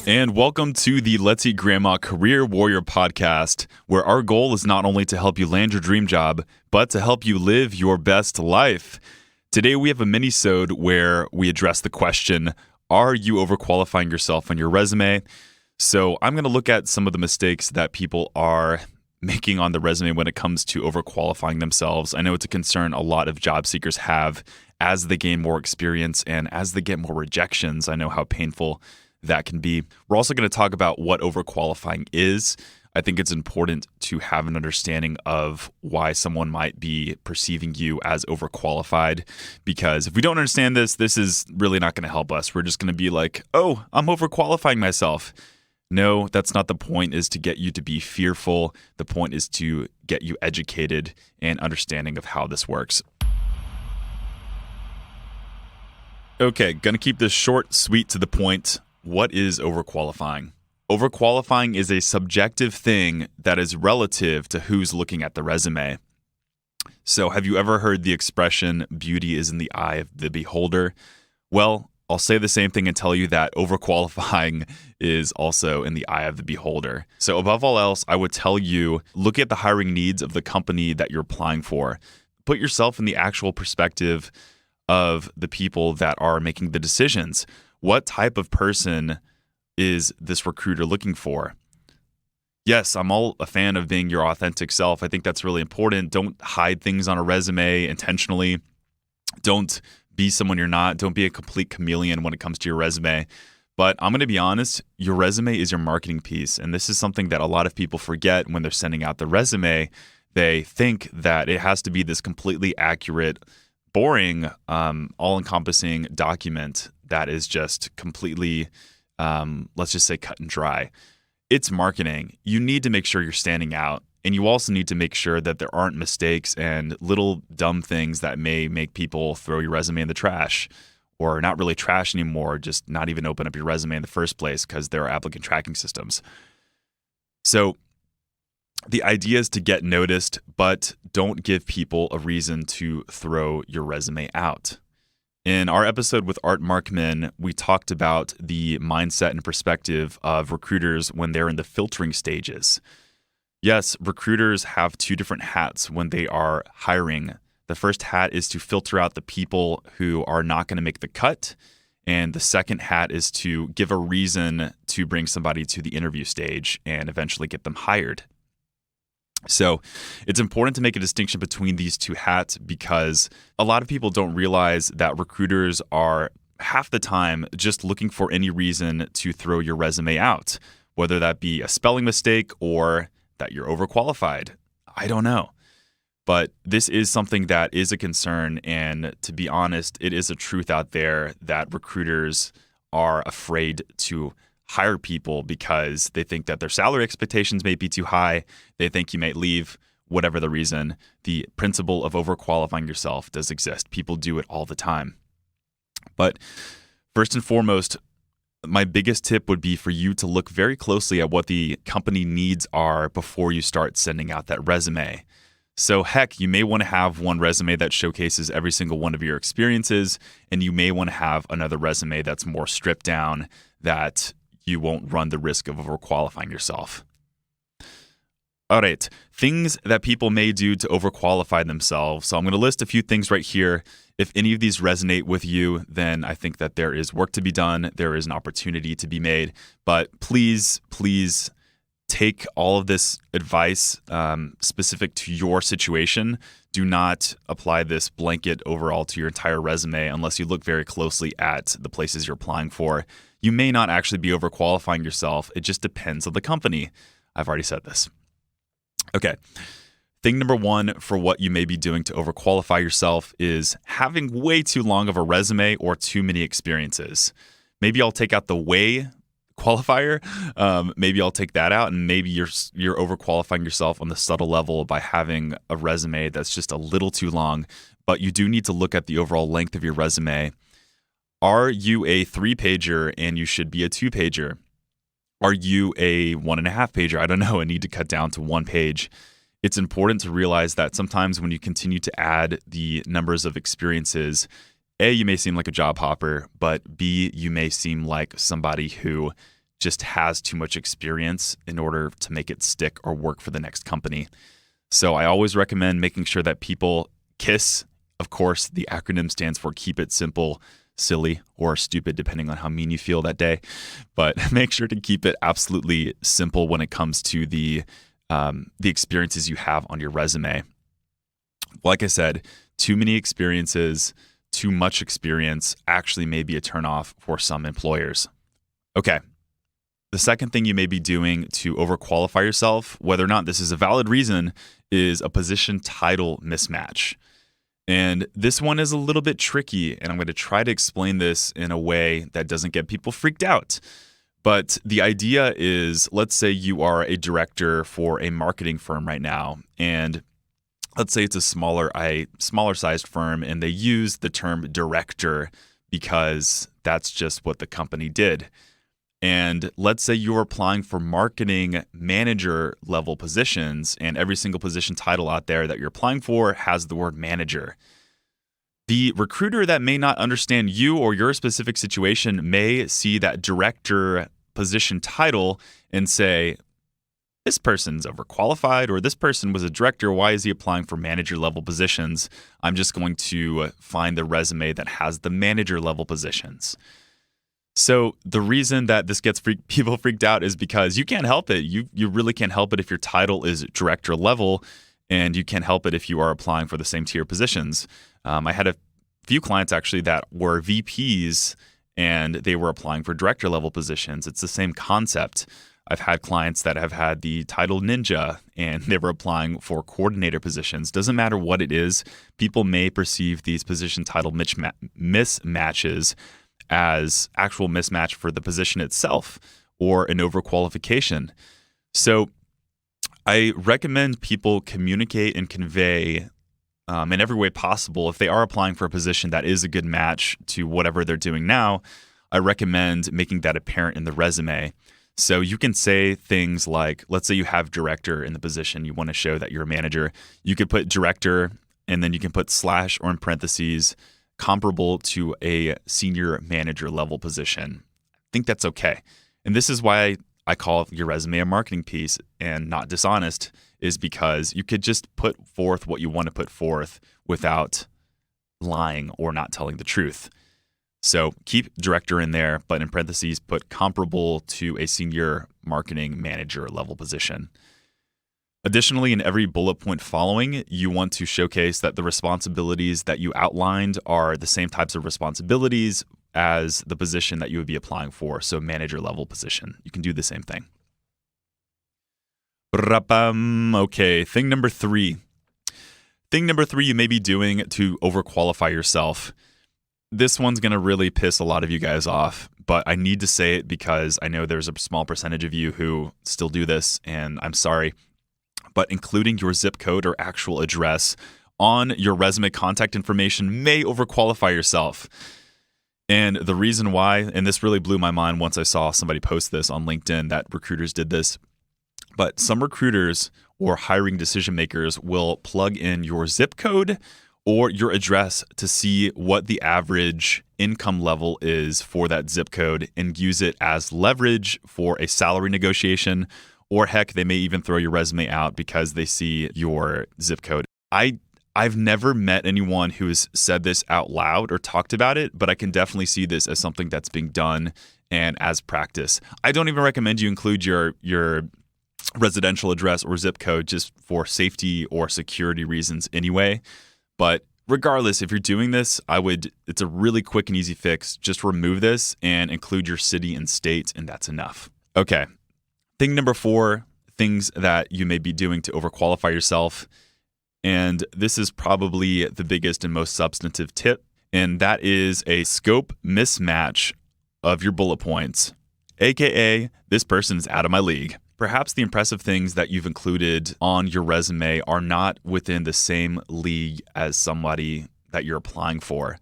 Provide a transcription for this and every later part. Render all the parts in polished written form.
And welcome to the Let's Eat Grandma Career Warrior podcast, where our goal is not only to help you land your dream job, but to help you live your best life. Today we have a mini-sode where we address the question, are you overqualifying yourself on your resume? So I'm going to look at some of the mistakes that people are making on the resume when it comes to overqualifying themselves. I know it's a concern a lot of job seekers have as they gain more experience and as they get more rejections. I know how painful that can be. We're also going to talk about what overqualifying is. I think it's important to have an understanding of why someone might be perceiving you as overqualified, because if we don't understand this is really not going to help us. We're just going to be like, oh, I'm overqualifying myself. No, that's not the point, is to get you to be fearful. The point is to get you educated and understanding of how this works. Okay, gonna keep this short, sweet, to the point. What is overqualifying? Overqualifying is a subjective thing that is relative to who's looking at the resume. So have you ever heard the expression, beauty is in the eye of the beholder? Well, I'll say the same thing and tell you that overqualifying is also in the eye of the beholder. So above all else, I would tell you, look at the hiring needs of the company that you're applying for. Put yourself in the actual perspective of the people that are making the decisions. What type of person is this recruiter looking for? Yes, I'm all a fan of being your authentic self. I think that's really important. Don't hide things on a resume intentionally. Don't be someone you're not. Don't be a complete chameleon when it comes to your resume. But I'm going to be honest, your resume is your marketing piece. And this is something that a lot of people forget when they're sending out the resume. They think that it has to be this completely accurate, boring, all-encompassing document that is just completely, let's just say, cut and dry. It's marketing. You need to make sure you're standing out. And you also need to make sure that there aren't mistakes and little dumb things that may make people throw your resume in the trash, or not really trash anymore, just not even open up your resume in the first place because there are applicant tracking systems. So the idea is to get noticed, but don't give people a reason to throw your resume out. In our episode with Art Markman, we talked about the mindset and perspective of recruiters when they're in the filtering stages. Yes, recruiters have two different hats when they are hiring. The first hat is to filter out the people who are not going to make the cut. And the second hat is to give a reason to bring somebody to the interview stage and eventually get them hired. So it's important to make a distinction between these two hats, because a lot of people don't realize that recruiters are half the time just looking for any reason to throw your resume out, whether that be a spelling mistake or that you're overqualified. I don't know. But this is something that is a concern. And to be honest, it is a truth out there that recruiters are afraid to hire people because they think that their salary expectations may be too high. They think you might leave, whatever the reason. The principle of overqualifying yourself does exist. People do it all the time. But first and foremost, my biggest tip would be for you to look very closely at what the company needs are before you start sending out that resume. So heck, you may want to have one resume that showcases every single one of your experiences, and you may want to have another resume that's more stripped down, that you won't run the risk of overqualifying yourself. All right, things that people may do to overqualify themselves. So I'm going to list a few things right here. If any of these resonate with you, then I think that there is work to be done. There is an opportunity to be made. But please take all of this advice specific to your situation. Do not apply this blanket overall to your entire resume unless you look very closely at the places you're applying for. You may not actually be overqualifying yourself. It just depends on the company. I've already said this. Okay. Thing number one for what you may be doing to overqualify yourself is having way too long of a resume or too many experiences. Maybe I'll take out the way qualifier. Maybe I'll take that out, and maybe you're overqualifying yourself on the subtle level by having a resume that's just a little too long. But you do need to look at the overall length of your resume. Are you a 3-pager and you should be a 2-pager? Are you a 1.5-pager? I don't know. I need to cut down to 1 page. It's important to realize that sometimes when you continue to add the numbers of experiences, A, you may seem like a job hopper, but B, you may seem like somebody who just has too much experience in order to make it stick or work for the next company. So I always recommend making sure that people KISS, of course, the acronym stands for Keep It Simple, Silly, or Stupid, depending on how mean you feel that day. But make sure to keep it absolutely simple when it comes to the experiences you have on your resume. Like I said, too many experiences, too much experience actually may be a turnoff for some employers. Okay. The second thing you may be doing to overqualify yourself, whether or not this is a valid reason, is a position title mismatch. And this one is a little bit tricky, and I'm going to try to explain this in a way that doesn't get people freaked out. But the idea is, let's say you are a director for a marketing firm right now, and let's say it's a smaller sized firm, and they use the term director because that's just what the company did. And let's say you're applying for marketing manager level positions, and every single position title out there that you're applying for has the word manager. The recruiter that may not understand you or your specific situation may see that director position title and say, this person's overqualified, or this person was a director. Why is he applying for manager level positions? I'm just going to find the resume that has the manager level positions. So the reason that this gets people freaked out is because you can't help it. You really can't help it if your title is director level, and you can't help it if you are applying for the same tier positions. I had a few clients actually that were VPs, and they were applying for director level positions. It's the same concept. I've had clients that have had the title ninja, and they were applying for coordinator positions. Doesn't matter what it is. People may perceive these position title mismatches as actual mismatch for the position itself or an overqualification. So I recommend people communicate and convey in every way possible. If they are applying for a position that is a good match to whatever they're doing now, I recommend making that apparent in the resume. So you can say things like, let's say you have director in the position, you want to show that you're a manager. You could put director, and then you can put / or in parentheses, comparable to a senior manager level position. I think that's okay. And this is why I call your resume a marketing piece and not dishonest, is because you could just put forth what you want to put forth without lying or not telling the truth. So keep director in there, but in parentheses, put comparable to a senior marketing manager level position. Additionally, in every bullet point following, you want to showcase that the responsibilities that you outlined are the same types of responsibilities as the position that you would be applying for. So manager level position. You can do the same thing. Okay, thing number 3. Thing number 3 you may be doing to overqualify yourself. This one's going to really piss a lot of you guys off, but I need to say it because I know there's a small percentage of you who still do this, and I'm sorry. But including your zip code or actual address on your resume contact information may overqualify yourself. And the reason why, and this really blew my mind once I saw somebody post this on LinkedIn that recruiters did this, but some recruiters or hiring decision makers will plug in your zip code or your address to see what the average income level is for that zip code and use it as leverage for a salary negotiation. Or heck, they may even throw your resume out because they see your zip code. I've never met anyone who has said this out loud or talked about it, but I can definitely see this as something that's being done and as practice. I don't even recommend you include your residential address or zip code just for safety or security reasons anyway. But regardless, if you're doing this, it's a really quick and easy fix. Just remove this and include your city and state, and that's enough. Okay. Thing number 4, things that you may be doing to overqualify yourself. And this is probably the biggest and most substantive tip. And that is a scope mismatch of your bullet points, AKA this person is out of my league. Perhaps the impressive things that you've included on your resume are not within the same league as somebody that you're applying for.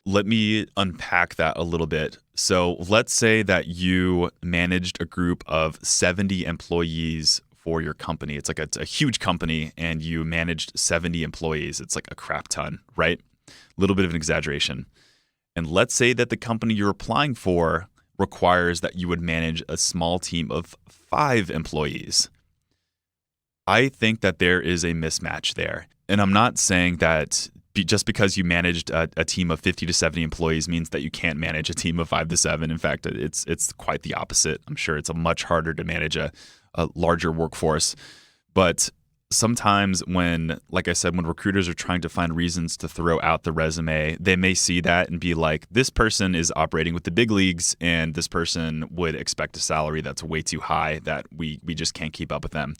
Let me unpack that a little bit. So let's say that you managed a group of 70 employees for your company. It's like a huge company, and you managed 70 employees. It's like a crap ton, right? A little bit of an exaggeration. And let's say that the company you're applying for requires that you would manage a small team of 5 employees. I think that there is a mismatch there. And I'm not saying that just because you managed a team of 50 to 70 employees means that you can't manage a team of 5 to 7. In fact, it's quite the opposite. I'm sure it's much harder to manage a larger workforce. But sometimes when, like I said, when recruiters are trying to find reasons to throw out the resume, they may see that and be like, this person is operating with the big leagues and this person would expect a salary that's way too high that we just can't keep up with them.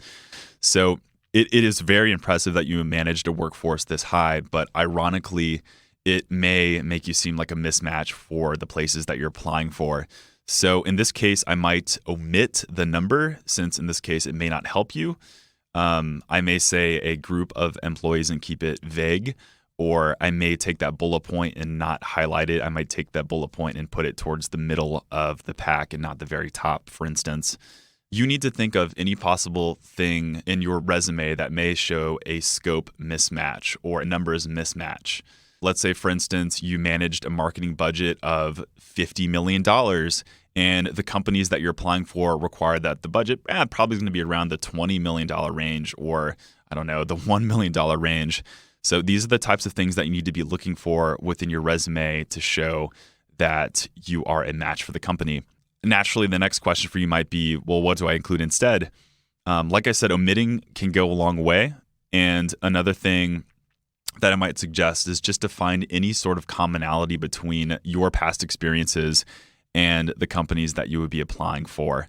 So it is very impressive that you managed a workforce this high, but ironically, it may make you seem like a mismatch for the places that you're applying for. So in this case, I might omit the number since in this case, it may not help you. I may say a group of employees and keep it vague, or I may take that bullet point and not highlight it. I might take that bullet point and put it towards the middle of the pack and not the very top, for instance. You need to think of any possible thing in your resume that may show a scope mismatch or a numbers mismatch. Let's say, for instance, you managed a marketing budget of $50 million and the companies that you're applying for require that the budget probably is going to be around the $20 million range or, I don't know, the $1 million range. So these are the types of things that you need to be looking for within your resume to show that you are a match for the company. Naturally, the next question for you might be, well, what do I include instead? Like I said, omitting can go a long way. And another thing that I might suggest is just to find any sort of commonality between your past experiences and the companies that you would be applying for.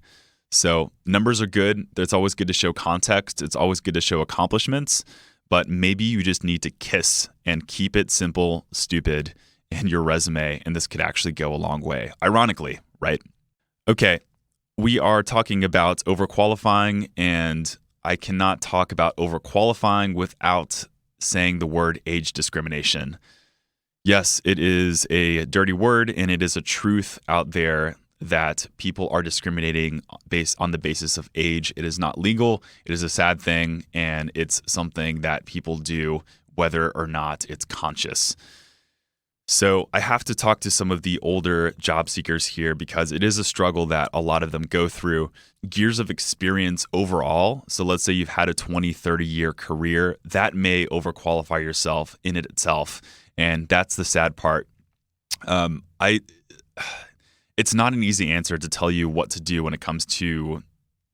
So numbers are good. It's always good to show context. It's always good to show accomplishments. But maybe you just need to kiss and keep it simple, stupid in your resume. And this could actually go a long way, ironically, right? Okay, we are talking about overqualifying, and I cannot talk about overqualifying without saying the word age discrimination. Yes, it is a dirty word, and it is a truth out there that people are discriminating based on the basis of age. It is not legal. It is a sad thing, and it's something that people do whether or not it's conscious. So I have to talk to some of the older job seekers here because it is a struggle that a lot of them go through. Years of experience overall, so let's say you've had a 20, 30-year career, that may overqualify yourself in it itself. And that's the sad part. It's not an easy answer to tell you what to do when it comes to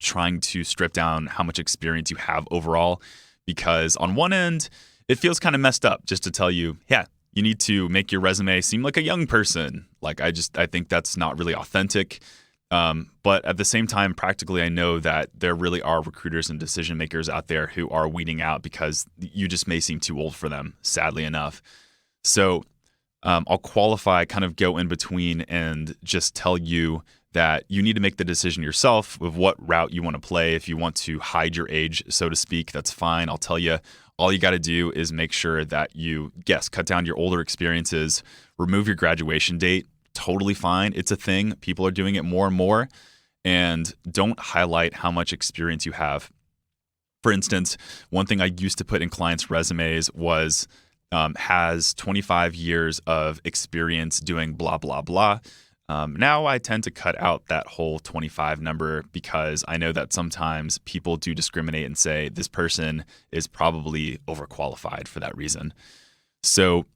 trying to strip down how much experience you have overall, because on one end, it feels kind of messed up just to tell you, yeah, you need to make your resume seem like a young person. Like I think that's not really authentic. But at the same time, practically, I know that there really are recruiters and decision makers out there who are weeding out because you just may seem too old for them, sadly enough. So I'll qualify, kind of go in between and just tell you that you need to make the decision yourself of what route you want to play. If you want to hide your age, so to speak, that's fine. I'll tell you, all you got to do is make sure that you, cut down your older experiences, remove your graduation date. Totally fine. It's a thing. People are doing it more and more. And don't highlight how much experience you have. For instance, one thing I used to put in clients' resumes was has 25 years of experience doing blah, blah, blah. Now I tend to cut out that whole 25 number because I know that sometimes people do discriminate and say this person is probably overqualified for that reason. So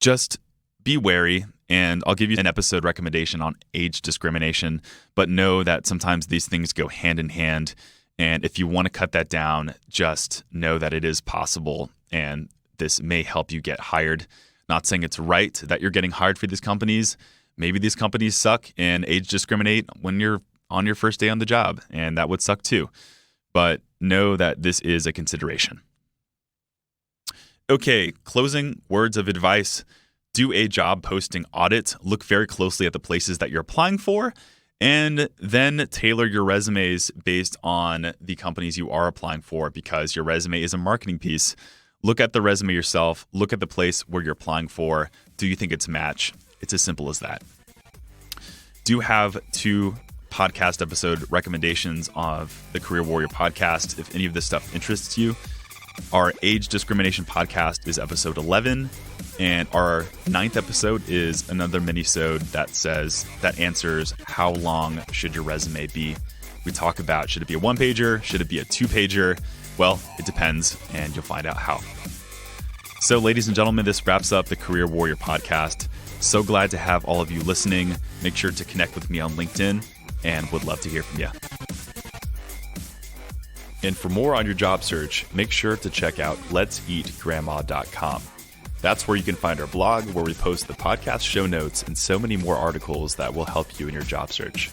just be wary, and I'll give you an episode recommendation on age discrimination, but know that sometimes these things go hand in hand. And if you want to cut that down, just know that it is possible, and this may help you get hired. Not saying it's right that you're getting hired for these companies. Maybe these companies suck and age discriminate when you're on your first day on the job, and that would suck too. But know that this is a consideration. Okay, closing words of advice. Do a job posting audit. Look very closely at the places that you're applying for, and then tailor your resumes based on the companies you are applying for, because your resume is a marketing piece. Look at the resume yourself. Look at the place where you're applying for. Do you think it's a match? It's as simple as that. Do have 2 podcast episode recommendations of the Career Warrior podcast if any of this stuff interests you. Our age discrimination podcast is episode 11. And our 9th episode is another mini-sode that answers how long should your resume be. We talk about, should it be a 1-pager? Should it be a 2-pager? Well, it depends, and you'll find out how. So, ladies and gentlemen, this wraps up the Career Warrior podcast. So glad to have all of you listening. Make sure to connect with me on LinkedIn, and would love to hear from you. And for more on your job search, make sure to check out letseatgrandma.com. That's where you can find our blog, where we post the podcast show notes and so many more articles that will help you in your job search.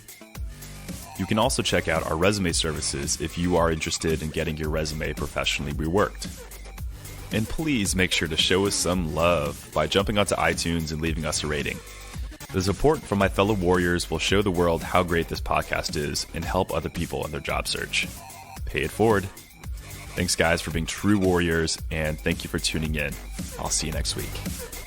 You can also check out our resume services if you are interested in getting your resume professionally reworked. And please make sure to show us some love by jumping onto iTunes and leaving us a rating. The support from my fellow warriors will show the world how great this podcast is and help other people in their job search. Pay it forward. Thanks, guys, for being true warriors, and thank you for tuning in. I'll see you next week.